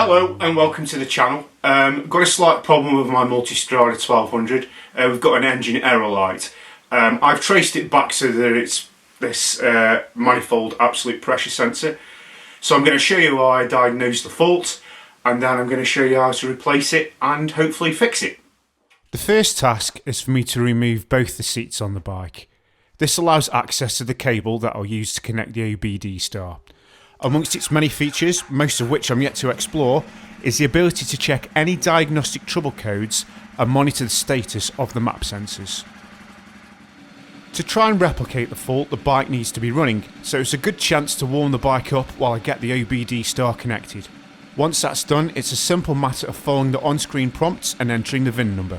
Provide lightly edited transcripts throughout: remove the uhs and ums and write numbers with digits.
Hello and welcome to the channel. Got a slight problem with my Multistrada 1200. We've got an engine error light. I've traced it back so that it's this manifold absolute pressure sensor. So I'm going to show you how I diagnosed the fault, and then I'm going to show you how to replace it and hopefully fix it. The first task is for me to remove both the seats on the bike. This allows access to the cable that I'll use to connect the OBDStar. Amongst its many features, most of which I'm yet to explore, is the ability to check any diagnostic trouble codes and monitor the status of the map sensors. To try and replicate the fault, the bike needs to be running, so it's a good chance to warm the bike up while I get the OBDStar connected. Once that's done, it's a simple matter of following the on-screen prompts and entering the VIN number.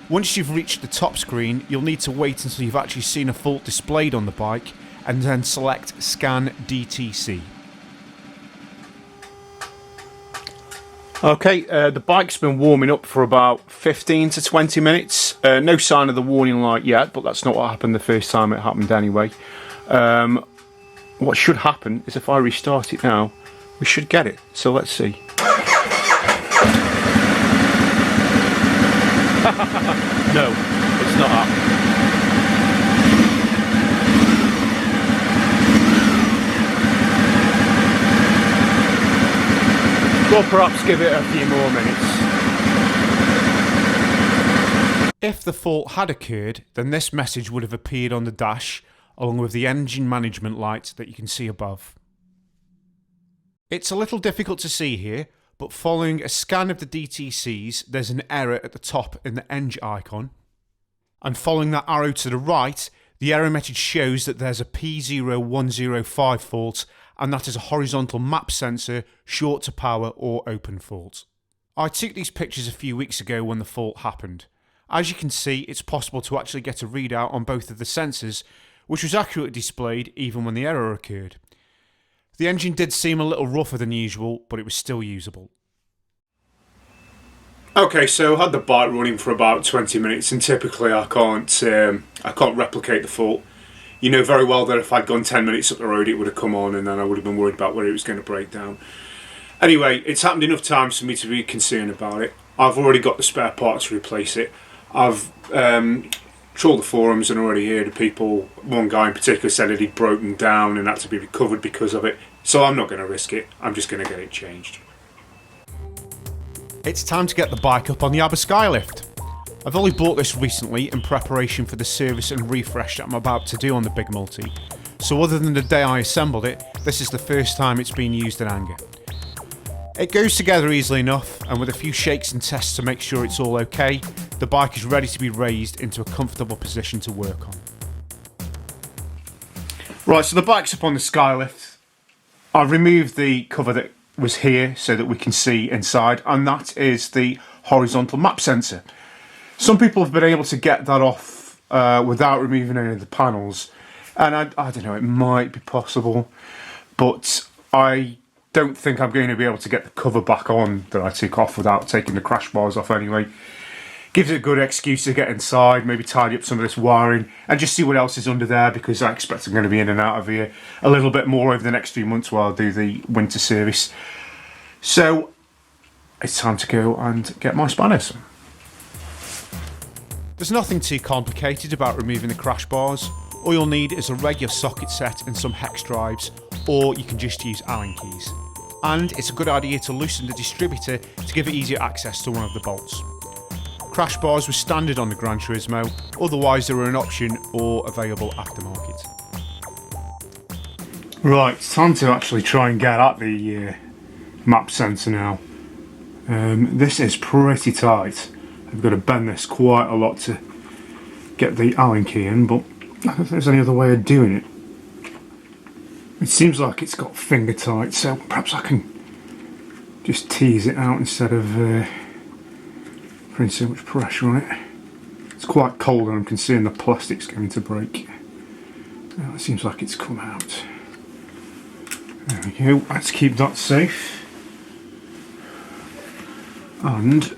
Once you've reached the top screen, you'll need to wait until you've actually seen a fault displayed on the bike and then select Scan DTC. Okay, the bike's been warming up for about 15 to 20 minutes. No sign of the warning light yet, but that's not what happened the first time it happened anyway. What should happen is if I restart it now, we should get it. So let's see. No, it's not up. We'll perhaps give it a few more minutes. If the fault had occurred, then this message would have appeared on the dash, along with the engine management light that you can see above. It's a little difficult to see here, but following a scan of the DTCs, there's an error at the top in the engine icon. And following that arrow to the right, the error message shows that there's a P0105 fault, and that is a horizontal map sensor, short to power or open fault. I took these pictures a few weeks ago when the fault happened. As you can see, it's possible to actually get a readout on both of the sensors, which was accurately displayed even when the error occurred. The engine did seem a little rougher than usual, but it was still usable. Okay, so I had the bike running for about 20 minutes, and typically I can't replicate the fault. You know very well that if I'd gone 10 minutes up the road, it would have come on, and then I would have been worried about where it was going to break down. Anyway, it's happened enough times for me to be concerned about it. I've already got the spare parts to replace it. I've trawled the forums and already heard of people. One guy in particular said that he'd broken down and had to be recovered because of it. So I'm not going to risk it. I'm just going to get it changed. It's time to get the bike up on the Aber Skylift. I've only bought this recently in preparation for the service and refresh that I'm about to do on the Big Multi. So other than the day I assembled it, this is the first time it's been used in anger. It goes together easily enough, and with a few shakes and tests to make sure it's all okay, the bike is ready to be raised into a comfortable position to work on. Right, so the bike's up on the Skylift. I've removed the cover that was here so that we can see inside, and that is the horizontal map sensor. Some people have been able to get that off without removing any of the panels, and I don't know, it might be possible, but I don't think I'm going to be able to get the cover back on that I took off without taking the crash bars off anyway. Gives it a good excuse to get inside, maybe tidy up some of this wiring and just see what else is under there, because I expect I'm going to be in and out of here a little bit more over the next few months while I do the winter service. So it's time to go and get my spanners. There's nothing too complicated about removing the crash bars. All you'll need is a regular socket set and some hex drives, or you can just use Allen keys. And it's a good idea to loosen the distributor to give it easier access to one of the bolts. Crash bars were standard on the Gran Turismo, otherwise they were an option or available aftermarket. Right, it's time to actually try and get at the map sensor now. This is pretty tight. I've got to bend this quite a lot to get the Allen key in, but I don't think there's any other way of doing it. It seems like it's got finger tight, so perhaps I can just tease it out instead of putting so much pressure on it. It's quite cold and I'm concerned the plastic's going to break. Now it seems like it's come out. There we go, let's keep that safe. And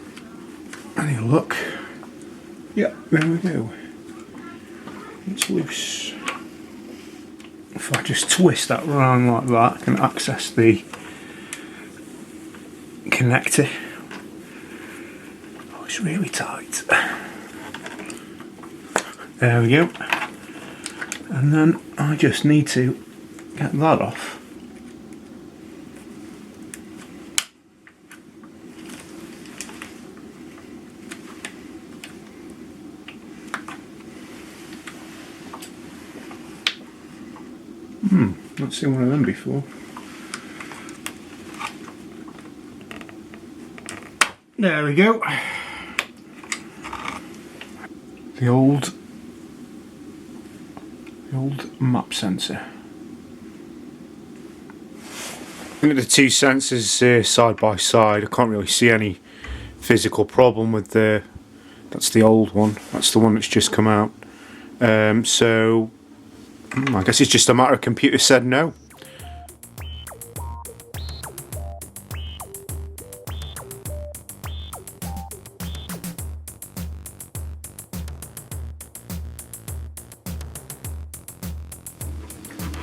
any luck? Yeah, there we go. It's loose. if I just twist that round like that, I can access the connector. Oh, it's really tight. There we go. And then I just need to get that off. Not seen one of them before. There we go. The old map sensor. Looking at the two sensors side by side, I can't really see any physical problem with that's the old one, that's the one that's just come out. So I guess it's just a matter of computer said no.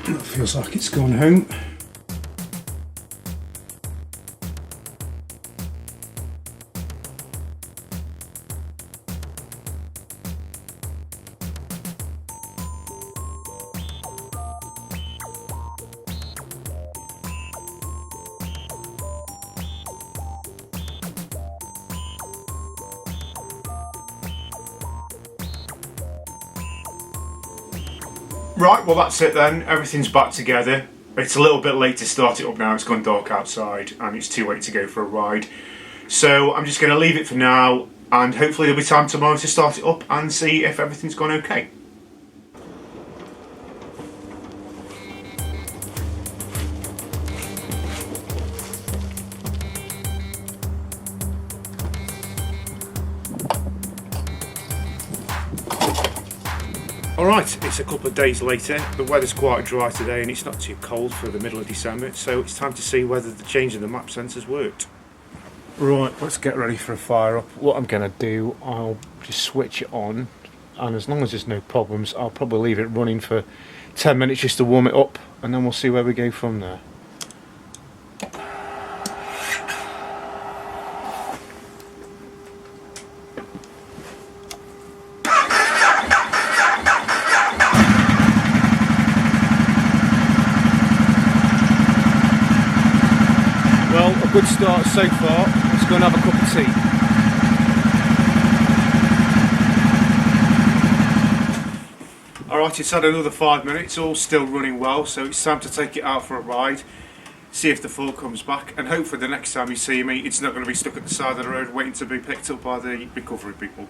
That feels like it's gone home. Right, well that's it then, everything's back together. It's a little bit late to start it up now, it's gone dark outside and it's too late to go for a ride. So I'm just going to leave it for now and hopefully there'll be time tomorrow to start it up and see if everything's gone okay. Alright, it's a couple of days later, the weather's quite dry today and it's not too cold for the middle of December, so it's time to see whether the change in the map sensors worked. Right, let's get ready for a fire up. What I'm going to do, I'll just switch it on, and as long as there's no problems, I'll probably leave it running for 10 minutes just to warm it up, and then we'll see where we go from there. Well, a good start so far. Let's go and have a cup of tea. Alright, it's had another 5 minutes, all still running well, so it's time to take it out for a ride, see if the fault comes back, and hopefully the next time you see me, it's not going to be stuck at the side of the road waiting to be picked up by the recovery people.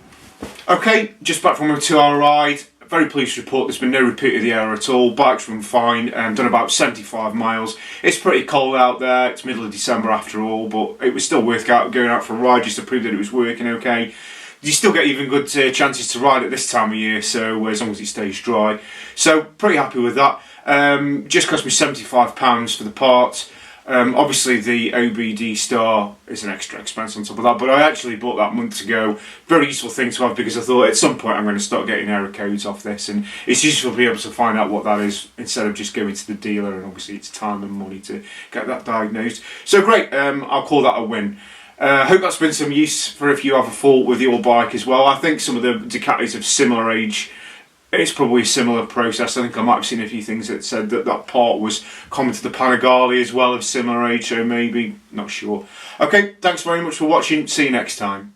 Okay, just back from a 2-hour ride. Very pleased to report there's been no repeat of the error at all. Bike's run fine, done about 75 miles. It's pretty cold out there, it's middle of December after all, but it was still worth going out for a ride just to prove that it was working okay. You still get even good chances to ride at this time of year, so as long as it stays dry. So pretty happy with that. Just cost me £75 for the parts. Obviously the OBDStar is an extra expense on top of that, but I actually bought that months ago. Very useful thing to have because I thought at some point I'm going to start getting error codes off this, and it's useful to be able to find out what that is instead of just going to the dealer, and obviously it's time and money to get that diagnosed. So great, I'll call that a win. Hope that's been some use for if you have a fault with your bike as well. I think some of the Ducatis of similar age, it's probably a similar process. I think I might have seen a few things that said that that part was common to the Panigale as well, of similar age, so maybe, not sure. Okay, thanks very much for watching, see you next time.